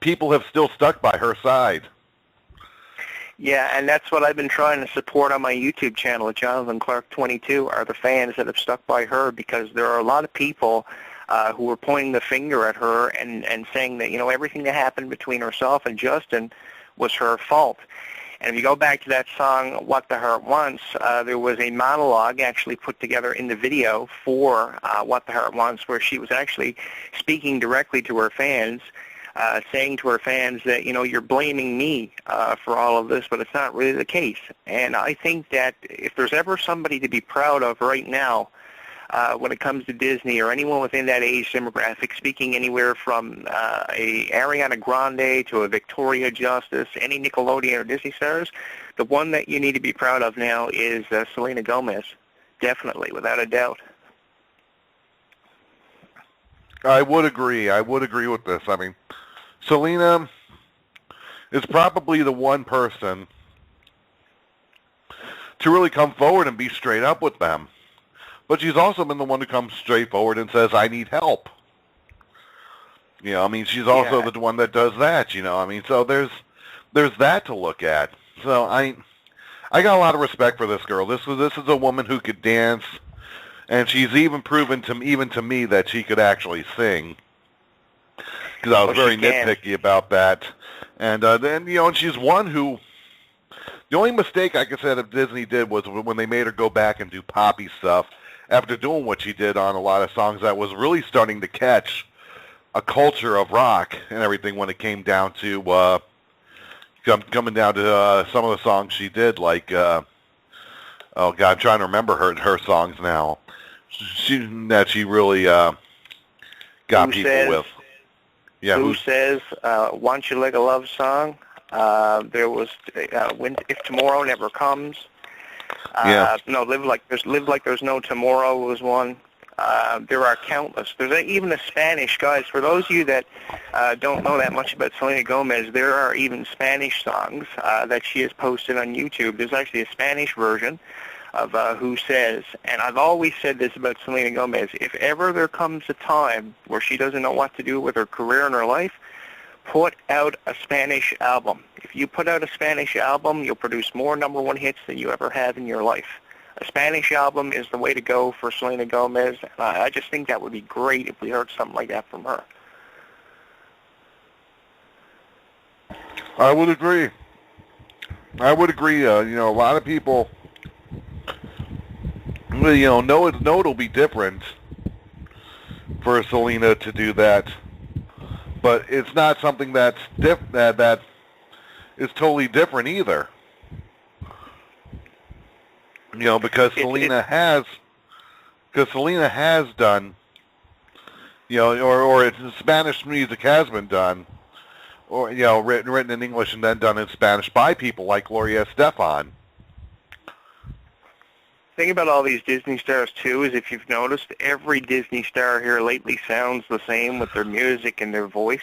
people have still stuck by her side. Yeah, and that's what I've been trying to support on my YouTube channel at Jonathan Clarke 22 are the fans that have stuck by her, because there are a lot of people who were pointing the finger at her and saying that, everything that happened between herself and Justin was her fault. And if you go back to that song, What the Heart Wants, there was a monologue actually put together in the video for What the Heart Wants, where she was actually speaking directly to her fans, saying to her fans that, you're blaming me for all of this, but it's not really the case. And I think that if there's ever somebody to be proud of right now when it comes to Disney or anyone within that age demographic, speaking anywhere from a Ariana Grande to a Victoria Justice, any Nickelodeon or Disney stars, the one that you need to be proud of now is Selena Gomez, definitely, without a doubt. I would agree. I would agree with this. I mean, Selena is probably the one person to really come forward and be straight up with them. But she's also been the one who comes straight forward and says, I need help. She's also the one that does that, so there's that to look at. So I got a lot of respect for this girl. This is a woman who could dance. And she's even proven to me that she could actually sing, because I was very nitpicky about that. And then and she's one who, the only mistake I could say that Disney did was when they made her go back and do poppy stuff after doing what she did on a lot of songs that was really starting to catch a culture of rock and everything when it came down to coming down to some of the songs she did, like oh God, I'm trying to remember her songs now. She really got people with. Yeah, Who Says, Want You Like a Love Song. There was If Tomorrow Never Comes. No, Live Like There's No Tomorrow was one. There are countless. There's even a Spanish, guys. For those of you that don't know that much about Selena Gomez, there are even Spanish songs that she has posted on YouTube. There's actually a Spanish version of Who Says. And I've always said this about Selena Gomez. If ever there comes a time where she doesn't know what to do with her career and her life, put out a Spanish album. If you put out a Spanish album, you'll produce more number one hits than you ever have in your life. A Spanish album is the way to go for Selena Gomez. And I just think that would be great if we heard something like that from her. I would agree. A lot of people know it'll be different for Selena to do that, but it's not something that is totally different either. Because Selena has done, or it's Spanish music has been done, or written in English and then done in Spanish by people like Gloria Estefan. The thing about all these Disney stars, too, is if you've noticed, every Disney star here lately sounds the same with their music and their voice.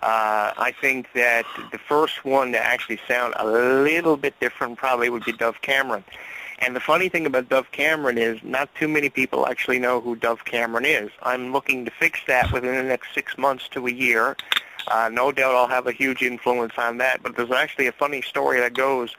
I think that the first one to actually sound a little bit different probably would be Dove Cameron. And the funny thing about Dove Cameron is not too many people actually know who Dove Cameron is. I'm looking to fix that within the next 6 months to a year. No doubt I'll have a huge influence on that. But there's actually a funny story that goes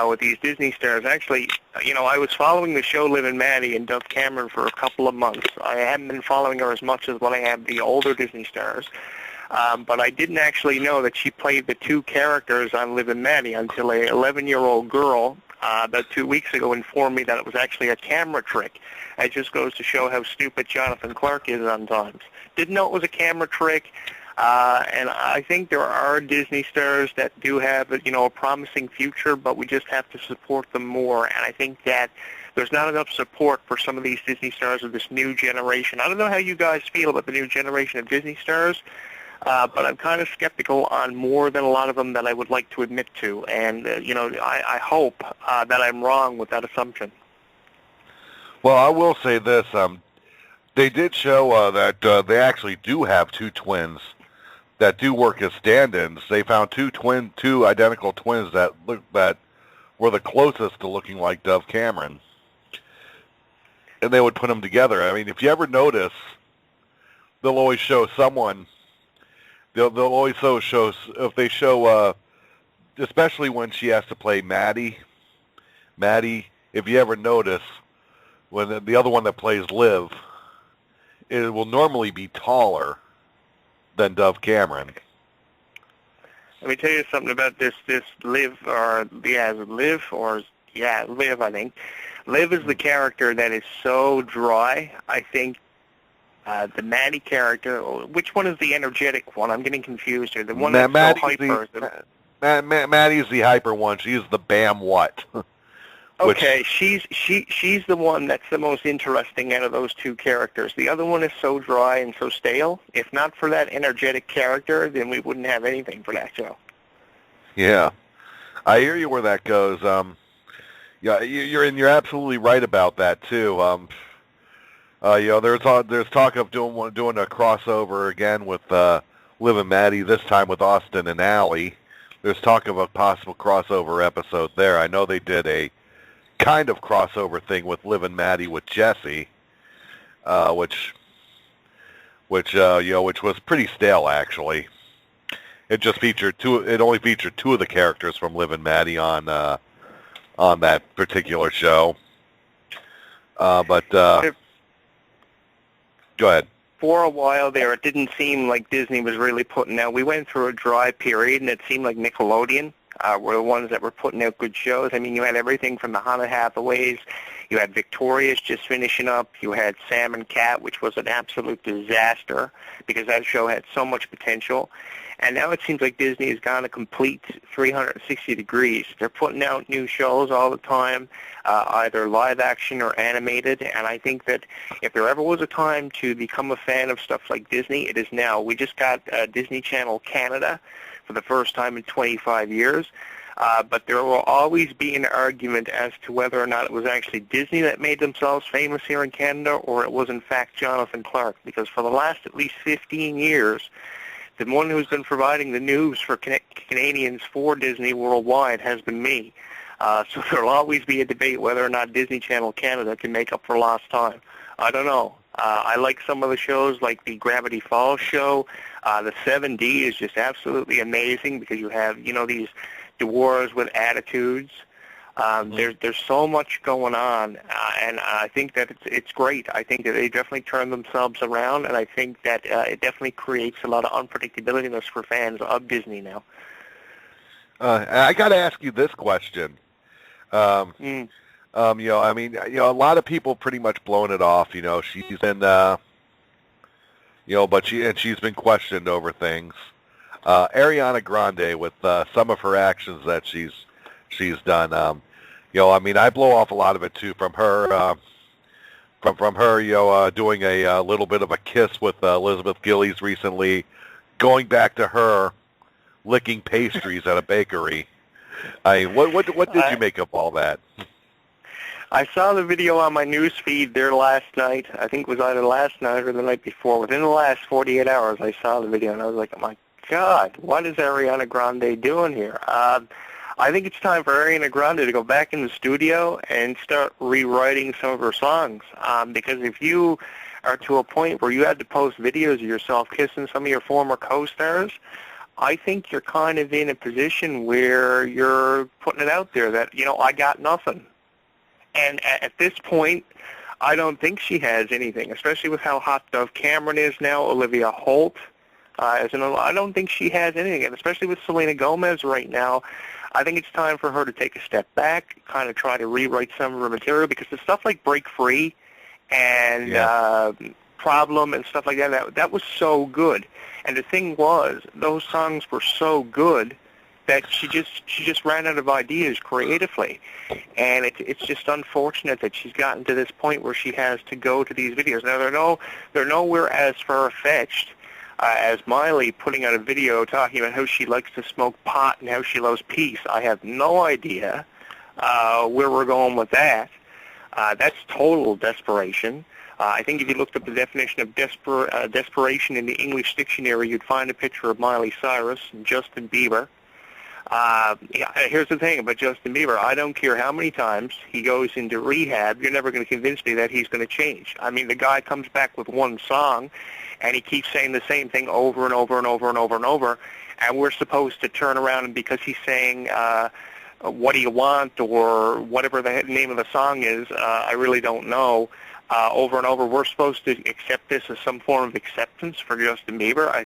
with these Disney stars. Actually, I was following the show Liv and Maddie and Dove Cameron for a couple of months. I haven't been following her as much as what I have the older Disney stars. But I didn't actually know that she played the two characters on Liv and Maddie until a 11-year-old girl about 2 weeks ago informed me that it was actually a camera trick. It just goes to show how stupid Jonathan Clarke is sometimes. Didn't know it was a camera trick. And I think there are Disney stars that do have, a promising future, but we just have to support them more. And I think that there's not enough support for some of these Disney stars of this new generation. I don't know how you guys feel about the new generation of Disney stars, but I'm kind of skeptical on more than a lot of them that I would like to admit to. And, I hope that I'm wrong with that assumption. Well, I will say this. They did show that they actually do have two twins that do work as stand-ins. They found two identical twins that were the closest to looking like Dove Cameron, and they would put them together. I mean, if you ever notice, they'll always show someone they'll always show if they show especially when she has to play Maddie. Maddie, if you ever notice, when the other one that plays Liv, it will normally be taller than Dove Cameron. Let me tell you something about this Liv, or yeah, is it Liv or yeah, Liv, I think. Liv is the character that is so dry. I think the Maddie character, which one is the energetic one? I'm getting confused here. The one that's so hyper. Maddie's the hyper one. She's the bam what. Okay, she's the one that's the most interesting out of those two characters. The other one is so dry and so stale. If not for that energetic character, then we wouldn't have anything for that show. Yeah, I hear you where that goes. Yeah, you're absolutely right about that too. There's talk of doing a crossover again with Liv and Maddie, this time with Austin and Allie. There's talk of a possible crossover episode there. I know they did a kind of crossover thing with Liv and Maddie with Jesse, which was pretty stale actually. It just featured it only featured two of the characters from Liv and Maddie on that particular show. Go ahead. For a while there, it didn't seem like Disney was really putting out. We went through a dry period, and it seemed like Nickelodeon were the ones that were putting out good shows. I mean, you had everything from the Hannah Hathaways. You had Victorious just finishing up. You had Sam and Cat, which was an absolute disaster because that show had so much potential. And now it seems like Disney has gone a complete 360 degrees. They're putting out new shows all the time, either live action or animated. And I think that if there ever was a time to become a fan of stuff like Disney, it is now. We just got Disney Channel Canada for the first time in 25 years. But there will always be an argument as to whether or not it was actually Disney that made themselves famous here in Canada or it was in fact Jonathan Clarke. Because for the last at least 15 years, the one who's been providing the news for Canadians for Disney worldwide has been me. So there will always be a debate whether or not Disney Channel Canada can make up for lost time. I don't know. I like some of the shows like the Gravity Falls show. The 7D is just absolutely amazing because you have, these dwarves with attitudes. There's so much going on, and I think that it's great. I think that they definitely turn themselves around, and I think that it definitely creates a lot of unpredictability for fans of Disney now. I got to ask you this question. A lot of people pretty much blown it off. She's been, she's been questioned over things. Ariana Grande with some of her actions that she's done. I blow off a lot of it too from her. From her, doing a little bit of a kiss with Elizabeth Gillies recently, going back to her licking pastries at a bakery. What did you make of all that? I saw the video on my news feed there last night. I think it was either last night or the night before. Within the last 48 hours, I saw the video, and I was like, oh my God, what is Ariana Grande doing here? I think it's time for Ariana Grande to go back in the studio and start rewriting some of her songs. Because if you are to a point where you had to post videos of yourself kissing some of your former co-stars, I think you're kind of in a position where you're putting it out there that, I got nothing. And at this point, I don't think she has anything, especially with how hot Dove Cameron is now, Olivia Holt. I don't think she has anything, and especially with Selena Gomez right now, I think it's time for her to take a step back, kind of try to rewrite some of her material, because the stuff like Break Free and Problem and stuff like that was so good. And the thing was, those songs were so good that she just ran out of ideas creatively. And it's just unfortunate that she's gotten to this point where she has to go to these videos. Now, they're nowhere as far-fetched as Miley putting out a video talking about how she likes to smoke pot and how she loves peace. I have no idea where we're going with that. That's total desperation. I think if you looked up the definition of desperation in the English dictionary, you'd find a picture of Miley Cyrus and Justin Bieber. Here's the thing about Justin Bieber. I don't care how many times he goes into rehab. You're never going to convince me that he's going to change. I mean, the guy comes back with one song, and he keeps saying the same thing over and over and over and over and over, and we're supposed to turn around, and because he's saying, what do you want, or whatever the name of the song is, I really don't know, over and over, we're supposed to accept this as some form of acceptance for Justin Bieber.